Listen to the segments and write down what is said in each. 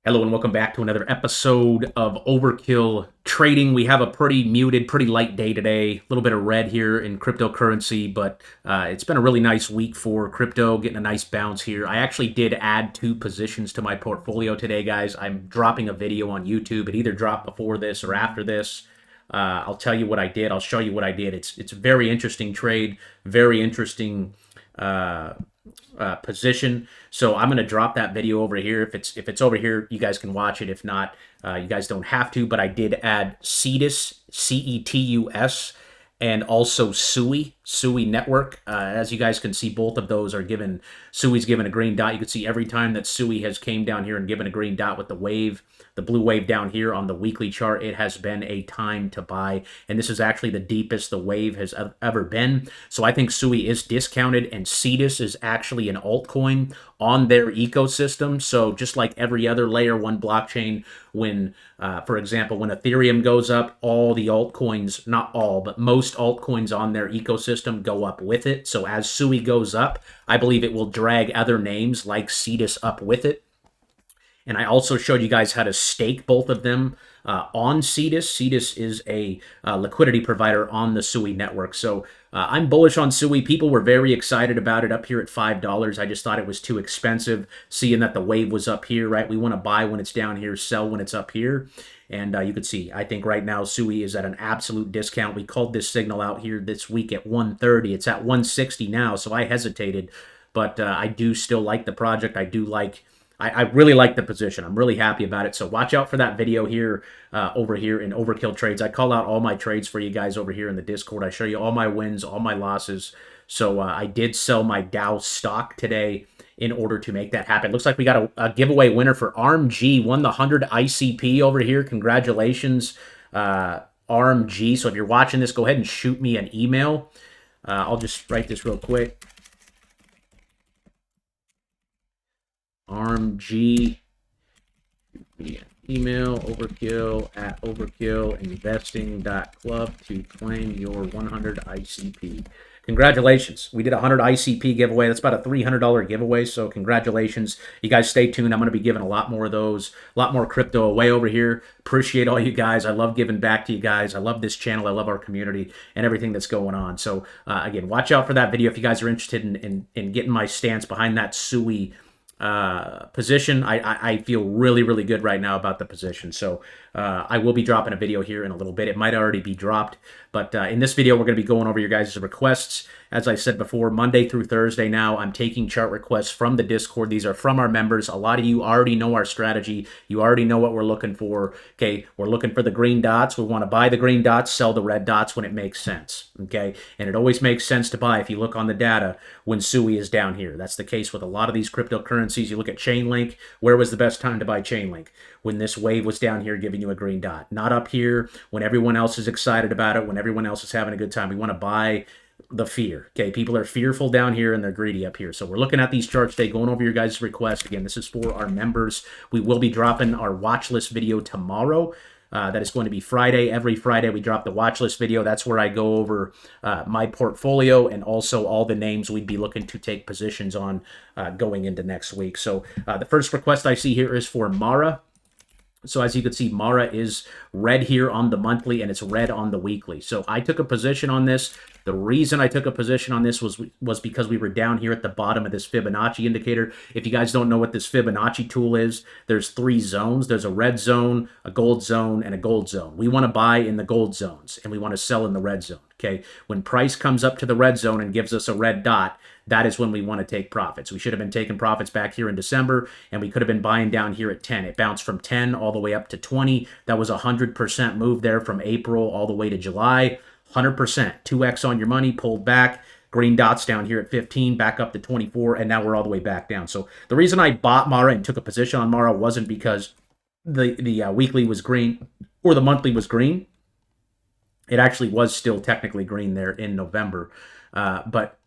Hello and welcome back to another episode of Overkill Trading. We have a pretty muted, pretty light day today. A little bit of red here in cryptocurrency, but it's been a really nice week for crypto, getting a nice bounce here. I actually did add 2 positions to my portfolio today, guys. I'm dropping a video on YouTube. It either dropped before this or after this. I'll tell you what I did. I'll show you what I did. It's a very interesting trade, very interesting position. So I'm going to drop that video over here. If it's over here, you guys can watch it. If not, you guys don't have to. But I did add CETUS, CETUS, and also SUI network. As you guys can see, both of those are given. SUI's given a green dot. You can see every time that SUI has came down here and given a green dot with the wave, the blue wave down here on the weekly chart, it has been a time to buy. And this is actually the deepest the wave has ever been. So I think SUI is discounted, and CETUS is actually an altcoin on their ecosystem. So just like every other layer 1 blockchain, when, for example, when Ethereum goes up, all the altcoins, not all, but most altcoins on their ecosystem go up with it. So as SUI goes up, I believe it will drag other names like CETUS up with it. And I also showed you guys how to stake both of them on CETUS. CETUS is a liquidity provider on the SUI network. So I'm bullish on SUI. People were very excited about it up here at $5. I just thought it was too expensive, seeing that the wave was up here, right? We want to buy when it's down here, sell when it's up here. And you can see, I think right now SUI is at an absolute discount. We called this signal out here this week at 130. It's at 160 now, so I hesitated. But I do still like the project. I really like the position. I'm really happy about it. So watch out for that video here over here in Overkill Trades. I call out all my trades for you guys over here in the Discord. I show you all my wins, all my losses. So I did sell my Dow stock today in order to make that happen. Looks like we got a giveaway winner for ARMG. Won the 100 ICP over here. Congratulations, ARMG. So if you're watching this, go ahead and shoot me an email. I'll just write this real quick. ARMG, email overkill@overkillinvesting.club to claim your 100 ICP. Congratulations. We did a 100 ICP giveaway. That's about a $300 giveaway, so congratulations. You guys stay tuned. I'm going to be giving a lot more of those, a lot more crypto away over here. Appreciate all you guys. I love giving back to you guys. I love this channel. I love our community and everything that's going on. So, again, watch out for that video if you guys are interested in getting my stance behind that SUI position. I feel really, really good right now about the position. So I will be dropping a video here in a little bit. It might already be dropped, but in this video, we're going to be going over your guys' requests. As I said before, Monday through Thursday now, I'm taking chart requests from the Discord. These are from our members. A lot of you already know our strategy. You already know what we're looking for. Okay, we're looking for the green dots. We want to buy the green dots, sell the red dots when it makes sense. Okay, and it always makes sense to buy if you look on the data when SUI is down here. That's the case with a lot of these cryptocurrencies. You look at Chainlink. Where was the best time to buy Chainlink? When this wave was down here giving you a green dot. Not up here when everyone else is excited about it, when everyone else is having a good time. We want to buy the fear. Okay, people are fearful down here and they're greedy up here. So we're looking at these charts today, going over your guys' request. Again, this is for our members. We will be dropping our watch list video tomorrow. That is going to be Friday. Every Friday we drop the watch list video. That's where I go over my portfolio and also all the names we'd be looking to take positions on going into next week. So the first request I see here is for Mara. So as you can see, Mara is red here on the monthly and it's red on the weekly. So I took a position on this. The reason I took a position on this was because we were down here at the bottom of this Fibonacci indicator. If you guys don't know what this Fibonacci tool is, there's 3 zones. There's a red zone, a gold zone, and a gold zone. We want to buy in the gold zones and we want to sell in the red zone. Okay, when price comes up to the red zone and gives us a red dot, that is when we want to take profits. We should have been taking profits back here in December, and we could have been buying down here at 10. It bounced from 10 all the way up to 20. That was a 100% move there from April all the way to July. 100%, 2x on your money, pulled back. Green dots down here at 15, back up to 24, and now we're all the way back down. So the reason I bought Mara and took a position on Mara wasn't because the weekly was green or the monthly was green. It actually was still technically green there in November, but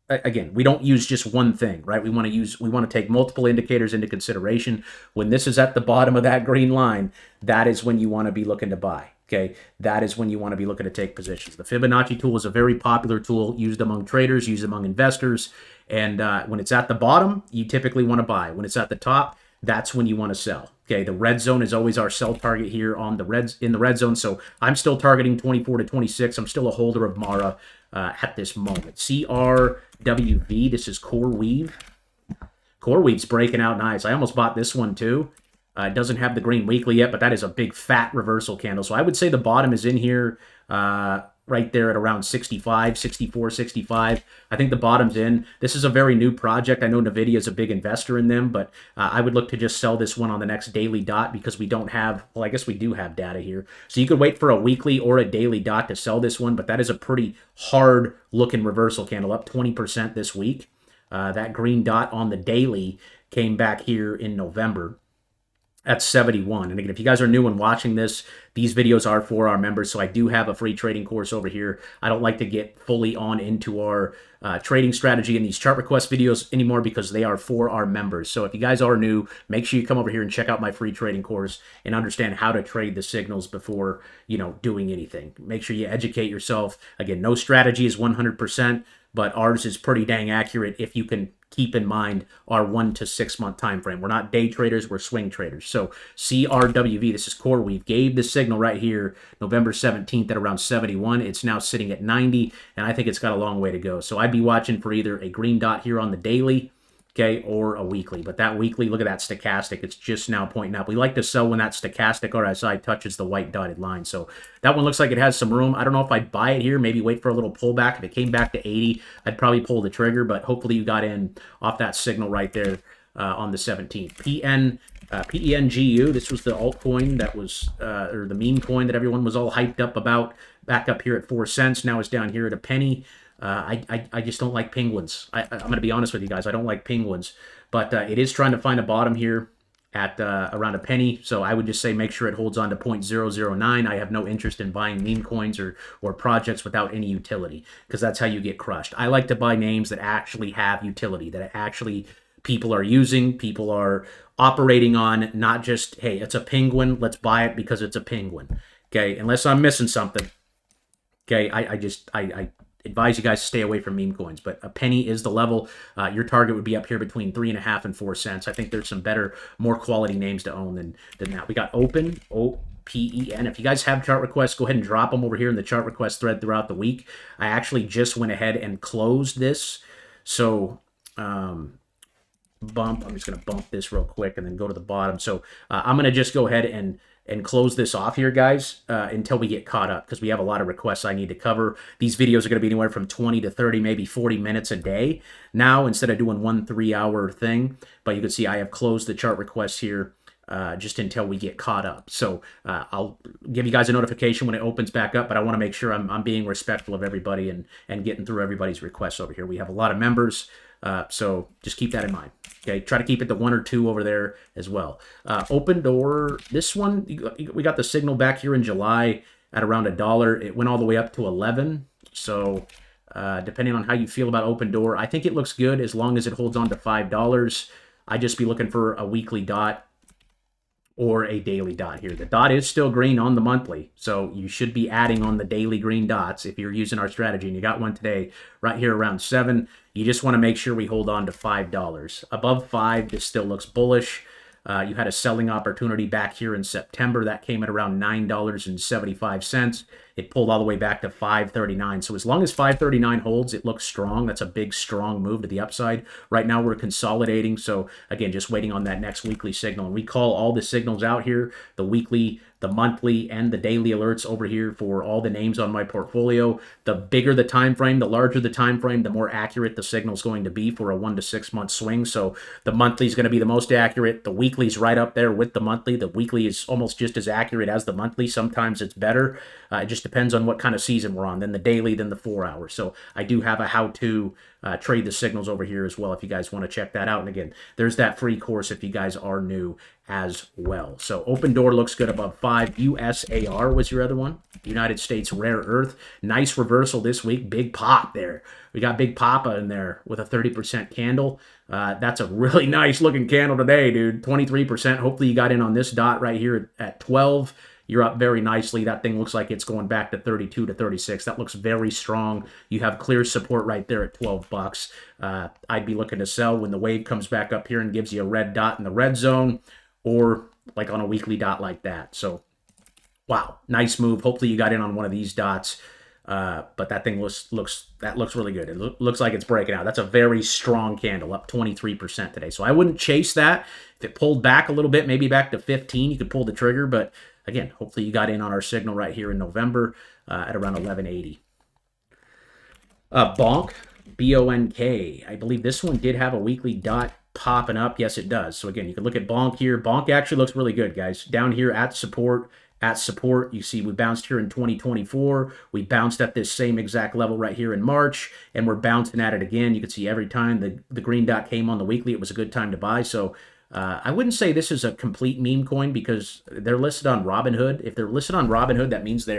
again, we don't use just one thing, right? We want to take multiple indicators into consideration. When this is at the bottom of that green line, that is when you want to be looking to buy. Okay, that is when you want to be looking to take positions. The Fibonacci tool is a very popular tool used among traders, used among investors, and when it's at the bottom, you typically want to buy. When it's at the top, that's when you want to sell. Okay, the red zone is always our sell target here on the in the red zone. So I'm still targeting 24 to 26. I'm still a holder of Mara at this moment. CRWV, this is CoreWeave. CoreWeave's breaking out nice. I almost bought this one too. It doesn't have the green weekly yet, but that is a big fat reversal candle. So I would say the bottom is in here right there at around 65, 64, 65. I think the bottom's in. This is a very new project. I know NVIDIA is a big investor in them, but I would look to just sell this one on the next daily dot because we don't have, well, I guess we do have data here. So you could wait for a weekly or a daily dot to sell this one, but that is a pretty hard looking reversal candle, up 20% this week. That green dot on the daily came back here in November at 71. And again, if you guys are new and watching this, these videos are for our members. So I do have a free trading course over here. I don't like to get fully on into our trading strategy in these chart request videos anymore because they are for our members. So if you guys are new, make sure you come over here and check out my free trading course and understand how to trade the signals before, doing anything. Make sure you educate yourself. Again, no strategy is 100%, but ours is pretty dang accurate if you can keep in mind our 1 to 6 month time frame. We're not day traders, we're swing traders. So CRWV, this is CoreWeave, gave the signal right here November 17th at around 71. It's now sitting at 90, and I think it's got a long way to go. So I'd be watching for either a green dot here on the daily, okay, or a weekly. But that weekly, look at that stochastic. It's just now pointing up. We like to sell when that stochastic RSI touches the white dotted line. So that one looks like it has some room. I don't know if I'd buy it here, maybe wait for a little pullback. If it came back to 80, I'd probably pull the trigger, but hopefully you got in off that signal right there on the 17th. PENGU, this was the altcoin that was, or the meme coin that everyone was all hyped up about, back up here at 4 cents. Now it's down here at a penny. I just don't like penguins. I'm going to be honest with you guys. I don't like penguins, but it is trying to find a bottom here at around a penny. So I would just say make sure it holds on to 0.009. I have no interest in buying meme coins or projects without any utility because that's how you get crushed. I like to buy names that actually have utility, that actually people are using, people are operating on, not just, hey, it's a penguin, let's buy it because it's a penguin. Okay, unless I'm missing something. Okay, I advise you guys to stay away from meme coins, but a penny is the level. Your target would be up here between 3.5 and 4 cents. I think there's some better, more quality names to own than that. We got Open, OPEN. If you guys have chart requests, go ahead and drop them over here in the chart request thread throughout the week. I actually just went ahead and closed this. So, I'm just going to bump this real quick and then go to the bottom. So I'm going to just go ahead and close this off here, guys, until we get caught up because we have a lot of requests I need to cover. These videos are going to be anywhere from 20 to 30, maybe 40 minutes a day now instead of doing 1 3-hour thing. But you can see I have closed the chart requests here just until we get caught up. So I'll give you guys a notification when it opens back up, but I want to make sure I'm being respectful of everybody and getting through everybody's requests over here. We have a lot of members, so just keep that in mind. Okay, try to keep it to 1 or 2 over there as well. Open Door, this one, we got the signal back here in July at around $1. It went all the way up to 11. So depending on how you feel about Open Door, I think it looks good as long as it holds on to $5. I'd just be looking for a weekly dot or a daily dot here. The dot is still green on the monthly, so you should be adding on the daily green dots if you're using our strategy, and you got one today right here around 7. You just want to make sure we hold on to $5. Above 5, this still looks bullish. You had a selling opportunity back here in September. That came at around $9.75. It pulled all the way back to $5.39. So as long as $5.39 holds, it looks strong. That's a big, strong move to the upside. Right now, we're consolidating. So again, just waiting on that next weekly signal. And we call all the signals out here, the weekly, the monthly, and the daily alerts over here for all the names on my portfolio. The bigger the time frame, the larger the time frame, the more accurate the signal is going to be for a 1 to 6 month swing. So the monthly is going to be the most accurate. The weekly is right up there with the monthly. The weekly is almost just as accurate as the monthly. Sometimes it's better. It just depends on what kind of season we're on. Then the daily, then the 4 hour. So I do have a how-to trade the signals over here as well if you guys want to check that out. And again, there's that free course if you guys are new as well. So Open Door looks good above 5. USAR was your other one. United States Rare Earth. Nice reversal this week. Big pop there. We got Big Papa in there with a 30% candle. That's a really nice looking candle today, dude. 23%. Hopefully you got in on this dot right here at 12. you're up very nicely. That thing looks like it's going back to 32 to 36. That looks very strong. You have clear support right there at 12 bucks. I'd be looking to sell when the wave comes back up here and gives you a red dot in the red zone, or like on a weekly dot like that. So, wow, nice move. Hopefully you got in on one of these dots. But that thing looks really good. It looks like it's breaking out. That's a very strong candle, up 23% today. So I wouldn't chase that. If it pulled back a little bit, maybe back to 15, you could pull the trigger. But again, hopefully you got in on our signal right here in November at around 1180. BONK, BONK. I believe this one did have a weekly dot popping up. Yes, it does. So again, you can look at BONK here. BONK actually looks really good, guys. Down here at support. At support, you see we bounced here in 2024. We bounced at this same exact level right here in March, and we're bouncing at it again. You can see every time the green dot came on the weekly, it was a good time to buy. So I wouldn't say this is a complete meme coin because they're listed on Robinhood. If they're listed on Robinhood, that means they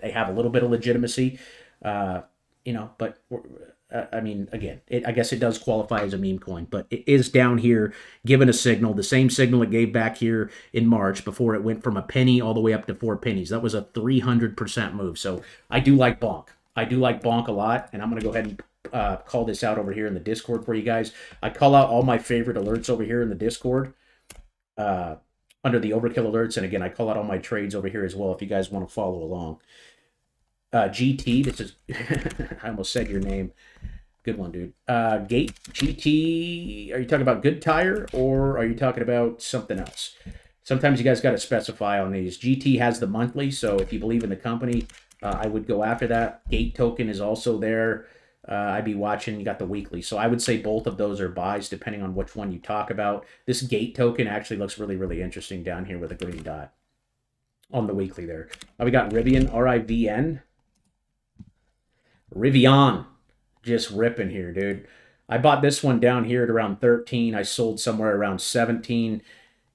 have a little bit of legitimacy, you know. But I mean, again, I guess it does qualify as a meme coin, but it is down here giving a signal, the same signal it gave back here in March before it went from a penny all the way up to 4 pennies. That was a 300% move. So I do like BONK. I do like BONK a lot, and I'm going to go ahead and call this out over here in the Discord for you guys. I call out all my favorite alerts over here in the Discord under the Overkill alerts, and again, I call out all my trades over here as well if you guys want to follow along. GT, this is, I almost said your name. Good one, dude. Gate, GT, are you talking about Good Tire or are you talking about something else? Sometimes you guys got to specify on these. GT has the monthly, so if you believe in the company, I would go after that. Gate token is also there. I'd be watching. You got the weekly. So I would say both of those are buys depending on which one you talk about. This Gate token actually looks really, really interesting down here with a green dot on the weekly there. We got Rivian, R-I-V-N. Rivian, just ripping here, dude. I bought this one down here at around 13. I sold somewhere around 17.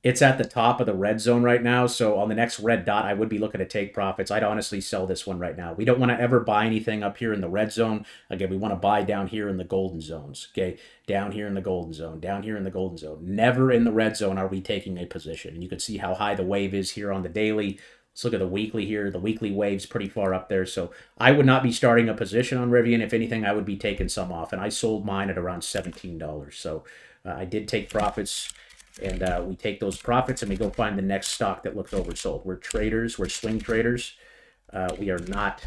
It's at the top of the red zone right now, so on the next red dot, I would be looking to take profits. I'd honestly sell this one right now. We don't want to ever buy anything up here in the red zone. Again, we want to buy down here in the golden zones, okay? Down here in the golden zone, down here in the golden zone. Never in the red zone are we taking a position. And you can see how high the wave is here on the daily. Let's look at the weekly here. The weekly wave's pretty far up there, so I would not be starting a position on Rivian. If anything, I would be taking some off, and I sold mine at around $17. So I did take profits, and we take those profits and we go find the next stock that looks oversold. We're traders. We're swing traders. We are not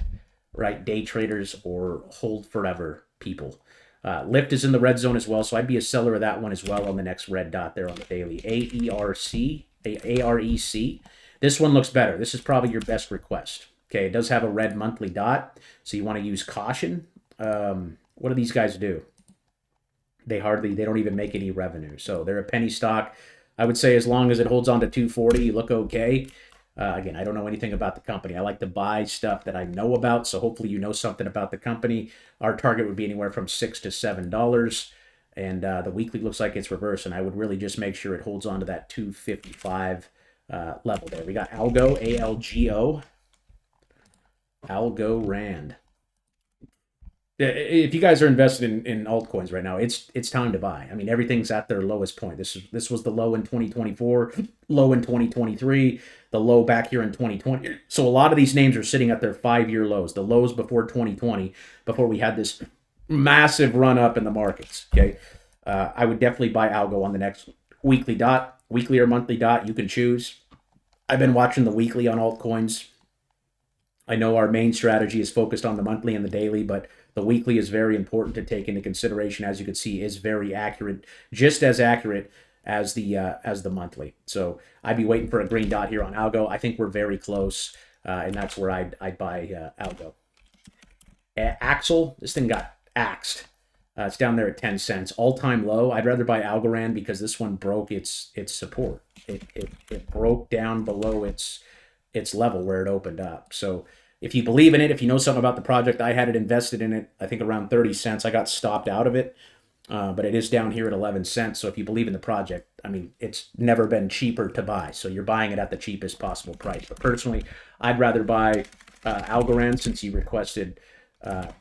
day traders or hold forever people. Lyft is in the red zone as well, so I'd be a seller of that one as well on the next red dot there on the daily. AERC, AREC. This one looks better. This is probably your best request. Okay, it does have a red monthly dot, so you want to use caution. What do these guys do? They don't even make any revenue. So they're a penny stock. I would say as long as it holds on to 240, you look okay. Again, I don't know anything about the company. I like to buy stuff that I know about, so hopefully you know something about the company. Our target would be anywhere from $6 to $7, and the weekly looks like it's reversed, and I would really just make sure it holds on to that 255 level there. We got ALGO, ALGO, Algo Rand. If you guys are invested in altcoins right now, it's time to buy. I mean, everything's at their lowest point. This was the low in 2024, low in 2023, the low back here in 2020. So a lot of these names are sitting at their 5-year lows, the lows before 2020, before we had this massive run up in the markets. Okay, I would definitely buy Algo on the next weekly dot, weekly or monthly dot. You can choose. I've been watching the weekly on altcoins. I know our main strategy is focused on the monthly and the daily, but the weekly is very important to take into consideration. As you can see, is very accurate, just as accurate as the monthly. So I'd be waiting for a green dot here on Algo. I think we're very close, and that's where I'd buy Algo. Axel, this thing got axed. It's down there at 10 cents, all-time low. I'd rather buy Algorand because this one broke its support. It broke down below its level where it opened up. So if you believe in it, if you know something about the project, I had it invested in it, I think around 30 cents. I got stopped out of it, but it is down here at 11 cents. So if you believe in the project, I mean, it's never been cheaper to buy. So you're buying it at the cheapest possible price. But personally, I'd rather buy Algorand since you requested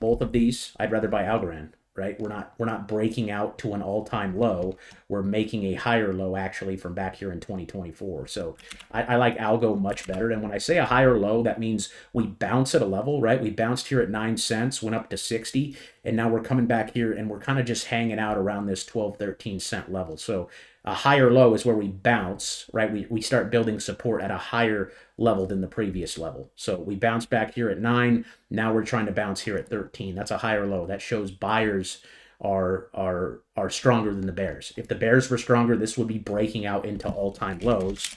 both of these. I'd rather buy Algorand. right? We're not breaking out to an all-time low. We're making a higher low actually from back here in 2024. So I like algo much better. And when I say a higher low, that means we bounce at a level, right? We bounced here at 9 cents, went up to 60, and now we're coming back here and we're kind of just hanging out around this 12, 13 cent level. So a higher low is where we bounce, right? We start building support at a higher level than the previous level. So we bounce back here at 9. Now we're trying to bounce here at 13. That's a higher low. That shows buyers are stronger than the bears. If the bears were stronger, this would be breaking out into all-time lows,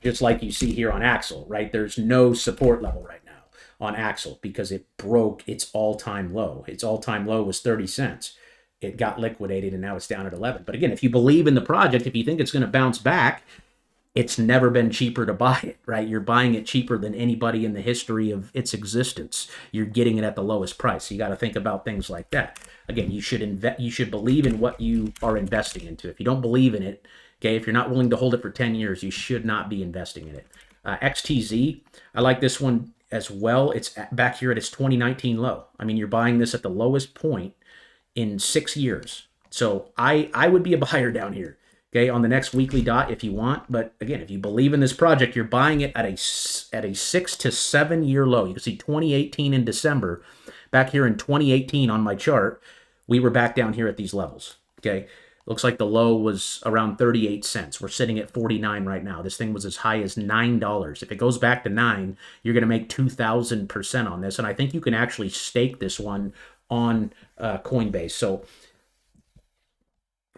just like you see here on AXEL, right? There's no support level right now on AXEL because it broke its all-time low. Its all-time low was 30 cents. It got liquidated and now it's down at 11. But again, if you believe in the project, if you think it's going to bounce back, it's never been cheaper to buy it, right? You're buying it cheaper than anybody in the history of its existence. You're getting it at the lowest price. You got to think about things like that. Again, you should believe in what you are investing into. If you don't believe in it, okay, if you're not willing to hold it for 10 years, you should not be investing in it. XTZ, I like this one as well. It's back here at its 2019 low. I mean, you're buying this at the lowest point in 6 years. So I would be a buyer down here, okay, on the next weekly dot if you want. But again, if you believe in this project, you're buying it at a 6 to 7 year low. You can see 2018 in December. Back here in 2018 on my chart, we were back down here at these levels, okay? Looks like the low was around 38 cents. We're sitting at 49 right now. This thing was as high as $9. If it goes back to 9, you're going to make 2,000% on this. And I think you can actually stake this one on Coinbase. So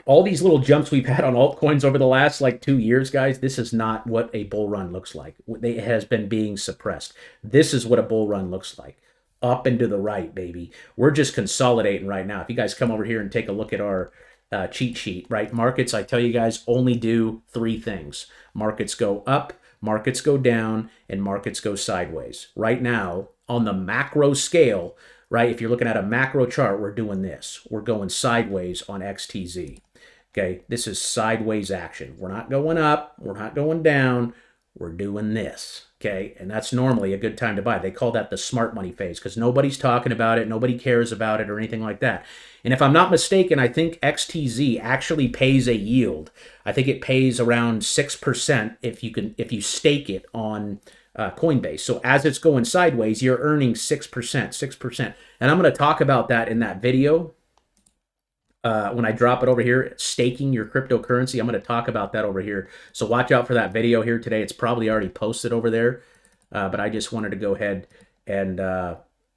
all these little jumps we've had on altcoins over the last like 2 years, guys, this is not what a bull run looks like. It has been being suppressed. This is what a bull run looks like. Up and to the right, baby. We're just consolidating right now. If you guys come over here and take a look at our cheat sheet, right? Markets, I tell you guys, only do 3 things. Markets go up, markets go down, and markets go sideways. Right now, on the macro scale, right, if you're looking at a macro chart, we're doing this. We're going sideways on XTZ. Okay, this is sideways action. We're not going up. We're not going down. We're doing this. Okay, and that's normally a good time to buy. They call that the smart money phase because nobody's talking about it. Nobody cares about it or anything like that. And if I'm not mistaken, I think XTZ actually pays a yield. I think it pays around 6% if you stake it on Coinbase. So as it's going sideways, you're earning 6%. And I'm going to talk about that in that video. When I drop it over here, staking your cryptocurrency, I'm going to talk about that over here. So watch out for that video here today. It's probably already posted over there, but I just wanted to go ahead and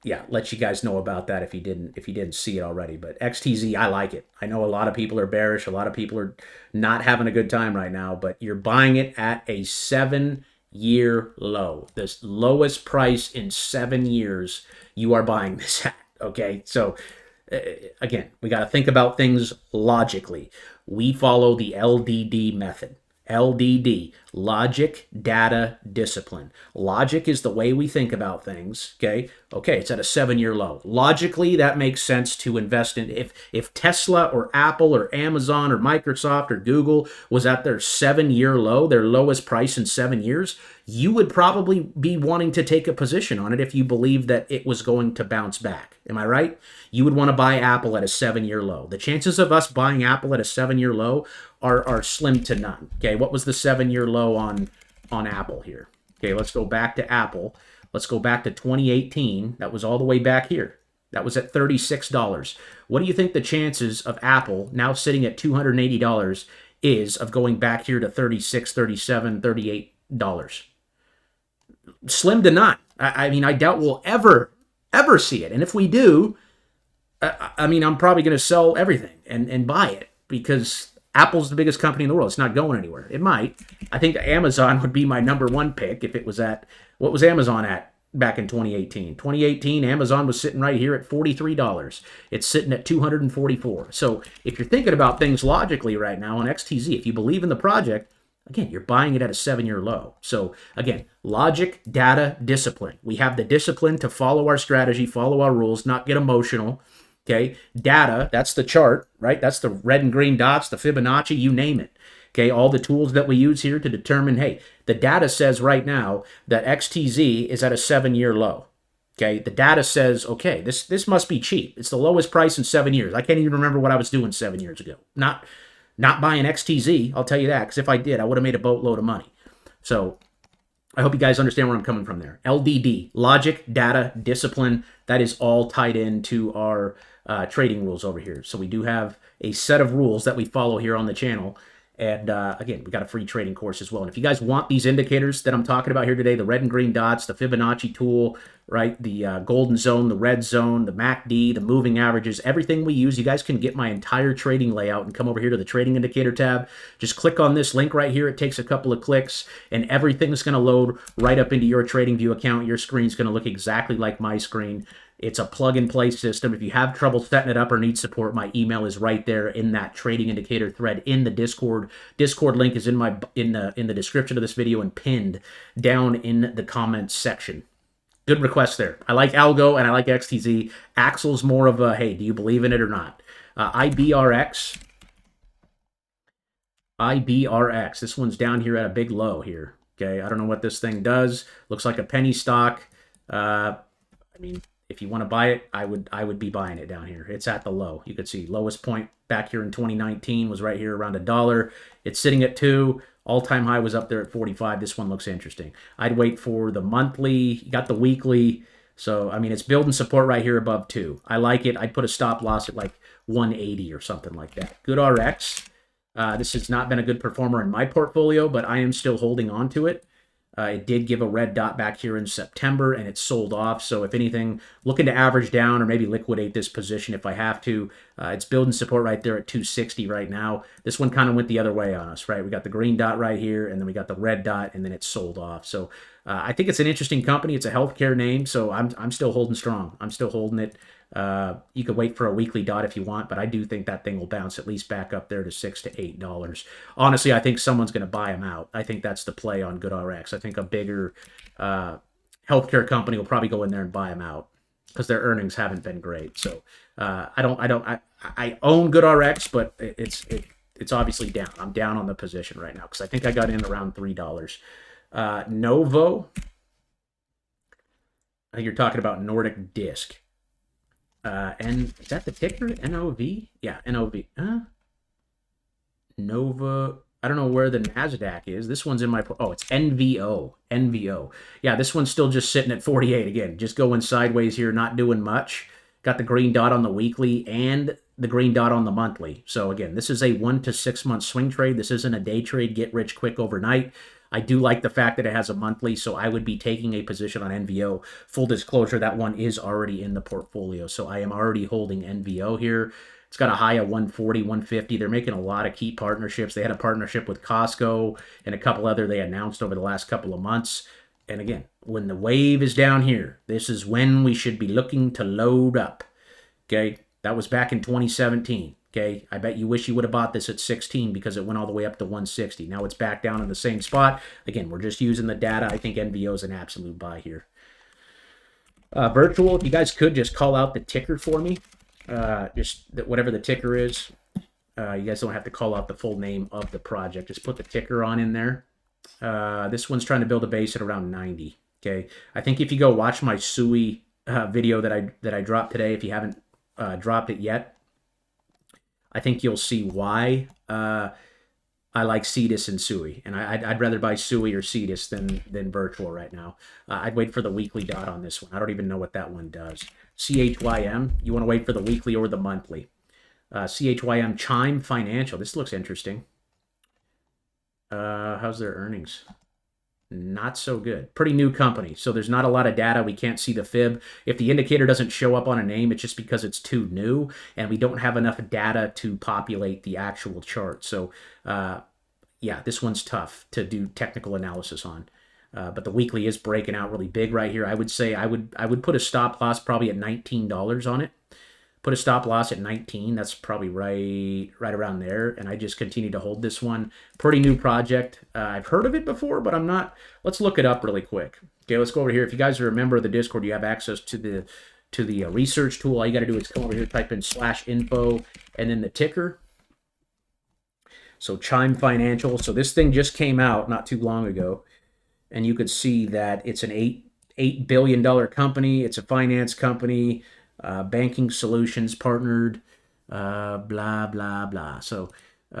yeah, let you guys know about that if you didn't see it already. But XTZ, I like it. I know a lot of people are bearish. A lot of people are not having a good time right now, but you're buying it at a 7-year low. This lowest price in 7 years you are buying this at. Okay, so again, we got to think about things logically. We follow the LDD method. LDD, logic, data, discipline. Logic is the way we think about things, okay? Okay, it's at a 7-year low. Logically, that makes sense to invest in. If Tesla or Apple or Amazon or Microsoft or Google was at their 7-year low, their lowest price in 7 years, you would probably be wanting to take a position on it if you believe that it was going to bounce back. Am I right? You would want to buy Apple at a 7-year low. The chances of us buying Apple at a 7-year low are slim to none. Okay, what was the 7-year low on Apple here? Okay, let's go back to Apple. Let's go back to 2018. That was all the way back here. That was at $36. What do you think the chances of Apple, now sitting at $280, is of going back here to $36, $37, $38? Slim to none. I mean, I doubt we'll ever see it. And if we do, I mean, I'm probably going to sell everything and buy it because Apple's the biggest company in the world. It's not going anywhere. It might. I think Amazon would be my #1 pick if it was at, what was Amazon at back in 2018? 2018, Amazon was sitting right here at $43. It's sitting at $244. So if you're thinking about things logically right now on XTZ, if you believe in the project, again, you're buying it at a 7-year low. So again, logic, data, discipline. We have the discipline to follow our strategy, follow our rules, not get emotional. Okay, data, that's the chart, right? That's the red and green dots, the Fibonacci, you name it. Okay, all the tools that we use here to determine, hey, the data says right now that XTZ is at a 7-year low. Okay, the data says, okay, this must be cheap. It's the lowest price in 7 years. I can't even remember what I was doing 7 years ago. Not buying XTZ, I'll tell you that, because if I did, I would have made a boatload of money. So I hope you guys understand where I'm coming from there. LDD, logic, data, discipline, that is all tied into our trading rules over here. So we do have a set of rules that we follow here on the channel. And again, we got a free trading course as well. And if you guys want these indicators that I'm talking about here today, the red and green dots, the Fibonacci tool, right, the golden zone, the red zone, the MACD, the moving averages, everything we use, you guys can get my entire trading layout and come over here to the trading indicator tab. Just click on this link right here. It takes a couple of clicks and everything's going to load right up into your TradingView account. Your screen's going to look exactly like my screen. It's a plug-and-play system. If you have trouble setting it up or need support, my email is right there in that trading indicator thread in the Discord. Discord link is in the description of this video and pinned down in the comments section. Good request there. I like Algo and I like XTZ. Axel's more of a, hey, do you believe in it or not? IBRX. IBRX. This one's down here at a big low here. Okay, I don't know what this thing does. Looks like a penny stock. I mean, if you want to buy it, I would be buying it down here. It's at the low. You could see lowest point back here in 2019 was right here around $1. It's sitting at 2. All-time high was up there at 45. This one looks interesting. I'd wait for the monthly. You got the weekly. So, I mean, it's building support right here above 2. I like it. I'd put a stop loss at like 180 or something like that. GoodRx. This has not been a good performer in my portfolio, but I am still holding on to it. It did give a red dot back here in September, and it sold off. So if anything, looking to average down or maybe liquidate this position if I have to. It's building support right there at 260 right now. This one kind of went the other way on us, right? We got the green dot right here, and then we got the red dot, and then it sold off. So I think it's an interesting company. It's a healthcare name, so I'm still holding strong. I'm still holding it. You could wait for a weekly dot if you want, but I do think that thing will bounce at least back up there to $6 to $8. Honestly, I think someone's going to buy them out. I think that's the play on GoodRx. I think a bigger healthcare company will probably go in there and buy them out because their earnings haven't been great. So I own GoodRx, but it's obviously down. I'm down on the position right now because I think I got in around $3. Novo. I think you're talking about Nordic Disc. And is that the ticker? NOV? Yeah, NOV. Nova. I don't know where the NASDAQ is. This one's in my... Oh, it's NVO. NVO. Yeah, this one's still just sitting at 48 again. Just going sideways here, not doing much. Got the green dot on the weekly and the green dot on the monthly. So again, this is a 1 to 6 month swing trade. This isn't a day trade, get rich quick overnight. I do like the fact that it has a monthly, so I would be taking a position on NVO. Full disclosure, that one is already in the portfolio, so I am already holding NVO here. It's got a high of 140, 150. They're making a lot of key partnerships. They had a partnership with Costco and a couple other they announced over the last couple of months. And again, when the wave is down here, this is when we should be looking to load up. Okay, that was back in 2017. Okay, I bet you wish you would have bought this at 16 because it went all the way up to 160. Now it's back down in the same spot. Again, we're just using the data. I think NVO is an absolute buy here. Virtual, if you guys could just call out the ticker for me. Just whatever the ticker is. You guys don't have to call out the full name of the project. Just put the ticker on in there. This one's trying to build a base at around 90. Okay, I think if you go watch my SUI video that I dropped today, if you haven't dropped it yet, I think you'll see why I like CETUS and SUI. And I'd rather buy SUI or CETUS than virtual right now. I'd wait for the weekly dot on this one. I don't even know what that one does. CHYM, you want to wait for the weekly or the monthly. CHYM, Chime Financial. This looks interesting. How's their earnings? Not so good. Pretty new company, so there's not a lot of data. We can't see the fib. If the indicator doesn't show up on a name, it's just because it's too new, and we don't have enough data to populate the actual chart. So, yeah, this one's tough to do technical analysis on. But the weekly is breaking out really big right here. I would say I would put a stop loss probably at $19 on it. Put a stop loss at 19. That's probably right around there. And I just continue to hold this one. Pretty new project. I've heard of it before, but I'm not. Let's look it up really quick. Okay, let's go over here. If you guys are a member of the Discord, you have access to the research tool. All you got to do is come over here, type in /info, and then the ticker. So Chime Financial. So this thing just came out not too long ago, and you could see that it's an $8 billion company. It's a finance company, banking solutions partnered, blah, blah, blah. So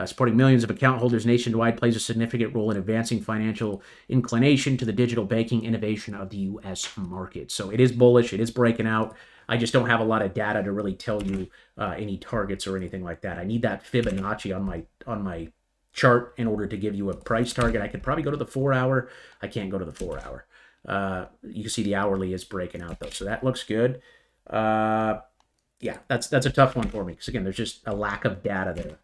supporting millions of account holders nationwide, plays a significant role in advancing financial inclination to the digital banking innovation of the U.S. market. So it is bullish. It is breaking out. I just don't have a lot of data to really tell you any targets or anything like that. I need that Fibonacci on my chart in order to give you a price target. I could probably go to the 4 hour. I can't go to the 4 hour. You can see the hourly is breaking out though, so that looks good. Yeah, that's a tough one for me because again, there's just a lack of data there.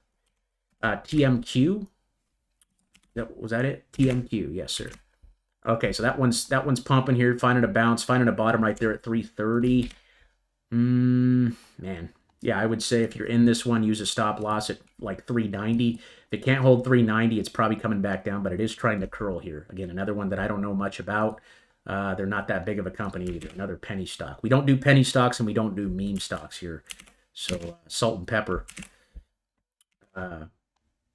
TMQ. Was that it? TMQ, yes, sir. Okay, so that one's pumping here, finding a bounce, finding a bottom right there at 330. Man. Yeah, I would say if you're in this one, use a stop loss at like 390. If it can't hold 390, it's probably coming back down, but it is trying to curl here. Again, another one that I don't know much about. They're not that big of a company either. Another penny stock. We don't do penny stocks and we don't do meme stocks here. So Salt and Pepper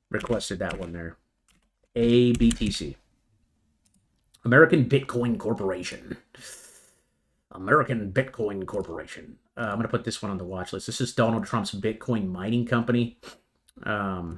requested that one there. ABTC. American Bitcoin Corporation. American Bitcoin Corporation. I'm going to put this one on the watch list. This is Donald Trump's Bitcoin mining company. No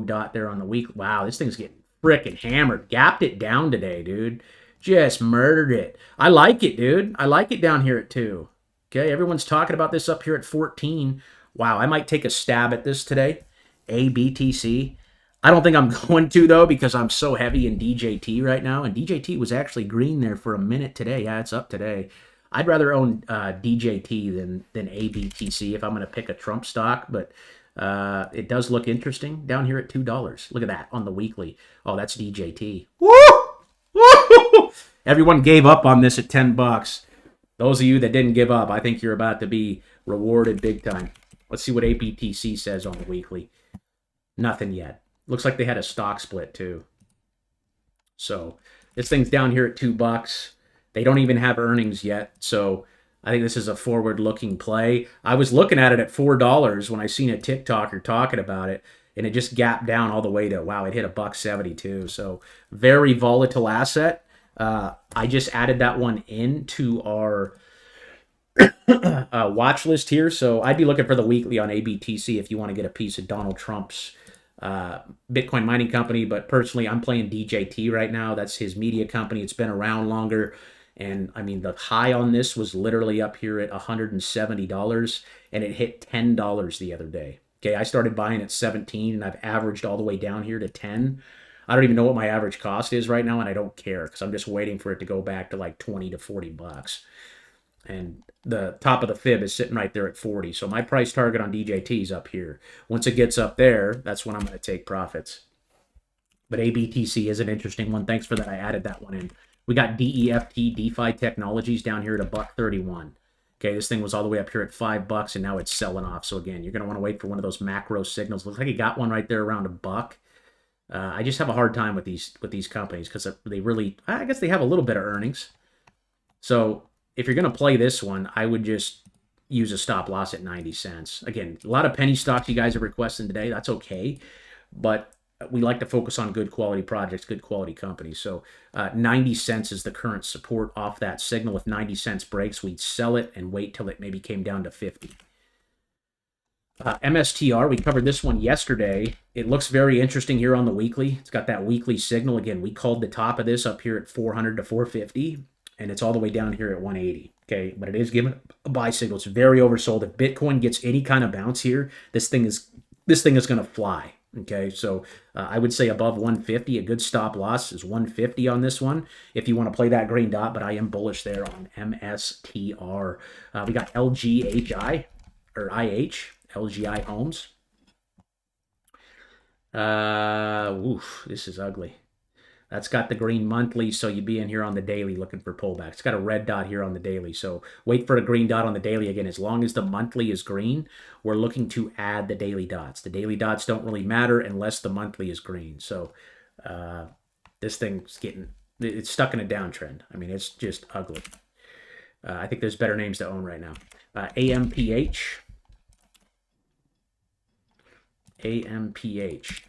dot there on the week. Wow, this thing's getting freaking hammered. Gapped it down today, dude. Just murdered it. I like it, dude. I like it down here at 2. Okay, everyone's talking about this up here at 14. Wow, I might take a stab at this today. ABTC. I don't think I'm going to, though, because I'm so heavy in DJT right now. And DJT was actually green there for a minute today. Yeah, it's up today. I'd rather own DJT than ABTC if I'm going to pick a Trump stock. But it does look interesting down here at $2. Look at that on the weekly. Oh, that's DJT. Woo! Woo! Everyone gave up on this at $10. Those of you that didn't give up, I think you're about to be rewarded big time. Let's see what ABTC says on the weekly. Nothing yet. Looks like they had a stock split too. So this thing's down here at $2. They don't even have earnings yet. So I think this is a forward-looking play. I was looking at it at $4 when I seen a TikToker talking about it, and it just gapped down all the way to, wow, it hit $1.72. So very volatile asset. I just added that one into our watch list here. So I'd be looking for the weekly on ABTC if you want to get a piece of Donald Trump's Bitcoin mining company. But personally, I'm playing DJT right now. That's his media company. It's been around longer. And I mean, the high on this was literally up here at $170, and it hit $10 the other day. Okay, I started buying at 17, and I've averaged all the way down here to 10. I don't even know what my average cost is right now, and I don't care because I'm just waiting for it to go back to like 20 to 40 bucks. And the top of the fib is sitting right there at 40. So my price target on DJT is up here. Once it gets up there, that's when I'm going to take profits. But ABTC is an interesting one. Thanks for that. I added that one in. We got DEFT, DeFi Technologies, down here at $1.31. Okay, this thing was all the way up here at $5, and now it's selling off. So again, you're going to want to wait for one of those macro signals. Looks like it got one right there around $1. I just have a hard time with these companies because they really, I guess they have a little bit of earnings. So if you're going to play this one, I would just use a stop loss at 90 cents. Again, a lot of penny stocks you guys are requesting today. That's okay. But we like to focus on good quality projects, good quality companies. So 90 cents is the current support off that signal. If 90 cents breaks, we'd sell it and wait till it maybe came down to 50. MSTR, we covered this one yesterday. It looks very interesting here on the weekly. It's got that weekly signal. Again, we called the top of this up here at 400 to 450, and it's all the way down here at 180. Okay, but it is giving a buy signal. It's very oversold. If Bitcoin gets any kind of bounce here, this thing is going to fly. Okay, so I would say above 150, a good stop loss is 150 on this one if you want to play that green dot, but I am bullish there on MSTR. We got LGHI, or IH, LGI Homes. This is ugly. That's got the green monthly, so you'd be in here on the daily looking for pullback. It's got a red dot here on the daily, so wait for a green dot on the daily. Again, as long as the monthly is green, we're looking to add the daily dots. The daily dots don't really matter unless the monthly is green. So this thing's it's stuck in a downtrend. I mean, it's just ugly. I think there's better names to own right now. AMPH. AMPH.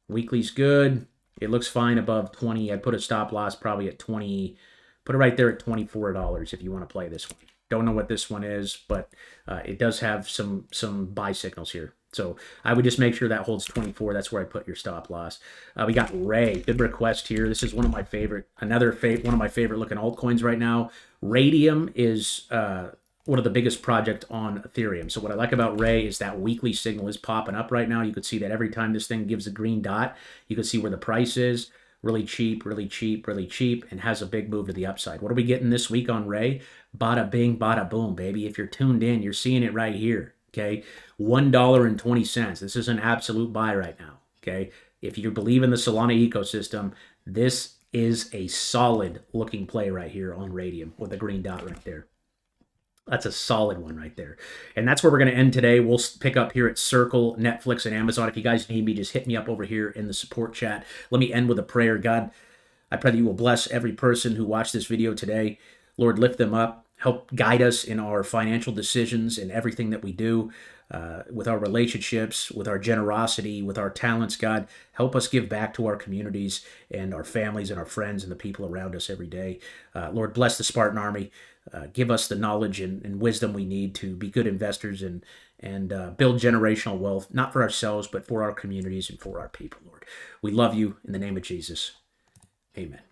Weekly's good. It looks fine above 20. I put a stop loss probably at 20. Put it right there at $24 if you want to play this one. Don't know what this one is, but it does have some buy signals here. So I would just make sure that holds 24. That's where I put your stop loss. We got Ray. Good request here. This is one of my favorite, one of my favorite looking altcoins right now. Raydium is one of the biggest project on Ethereum. So what I like about Ray is that weekly signal is popping up right now. You could see that every time this thing gives a green dot, you can see where the price is. Really cheap, really cheap, really cheap, and has a big move to the upside. What are we getting this week on Ray? Bada bing, bada boom, baby. If you're tuned in, you're seeing it right here, okay? $1.20. This is an absolute buy right now, okay? If you believe in the Solana ecosystem, this is a solid looking play right here on Raydium with a green dot right there. That's a solid one right there. And that's where we're going to end today. We'll pick up here at Circle, Netflix, and Amazon. If you guys need me, just hit me up over here in the support chat. Let me end with a prayer. God, I pray that you will bless every person who watched this video today. Lord, lift them up. Help guide us in our financial decisions and everything that we do, with our relationships, with our generosity, with our talents. God, help us give back to our communities and our families and our friends and the people around us every day. Lord, bless the Spartan Army. Give us the knowledge and wisdom we need to be good investors and build generational wealth, not for ourselves, but for our communities and for our people, Lord. We love you in the name of Jesus. Amen.